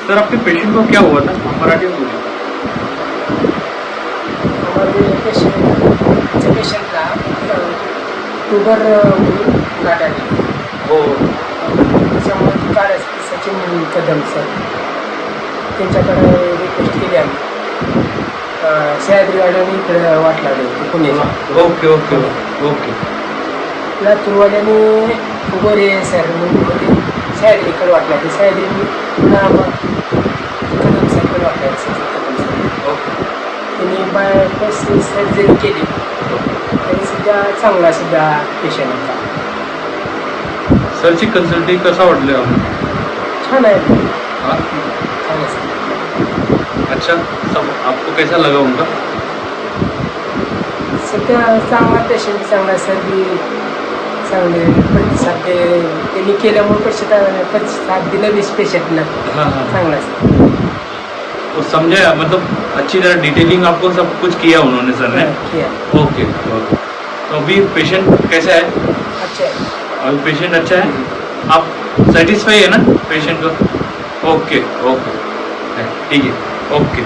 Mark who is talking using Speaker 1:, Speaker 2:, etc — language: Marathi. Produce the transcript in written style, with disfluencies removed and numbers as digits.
Speaker 1: सर आपके पेशेंट को क्या हुआ था? मराठी में बोलिए।
Speaker 2: हमारे पेशंटला ट्यूबर गाठ आली.
Speaker 1: हो
Speaker 2: त्याच्यामुळे ती काढायसाठी सचिन कदम सर त्यांच्याकडे रिक्वेस्ट केली आम्ही. सह्याद्री गाड्याने इकडे वाट लागली होती पुण्याच्या.
Speaker 1: Okay okay okay.
Speaker 2: लातूरवाल्याने गोरे सर म्हणून होते सह्याद्रीकडे वाट लागली. सह्याद्री पुन्हा कदम सरकडे वाट लागली. Sachin Kadam sir
Speaker 1: okay.
Speaker 2: त्यांनी बायपास सर्जरी केली. तरी सध्या चांगला सध्या पेशंट होता.
Speaker 1: सरची कन्सल्टिंग कसा वाटले आपको?
Speaker 2: छान आहे.
Speaker 1: हाँ?
Speaker 2: छान आहे सर.
Speaker 1: अच्छा, सब आपको कैसा लगा उनका?
Speaker 2: सध्या चांगला पेशंट चांगला सर्दी चांगले प्रतिसाद त्यांनी केल्यामुळे प्रतिसाद दिला वीस पेशंटला
Speaker 1: हाँ हाँ.
Speaker 2: चांगला सर.
Speaker 1: तो समझे मतलब अच्छी तरह डिटेलिंग आपको सब कुछ किया उन्होंने सर ने.
Speaker 2: किया.
Speaker 1: Okay okay. तो अभी पेशेंट कैसा है?
Speaker 2: अच्छा आहे.
Speaker 1: अभी पेशेंट अच्छा है? आप सेटिस्फाई है ना पेशेंट को? ओके ओके ठीक है ओके.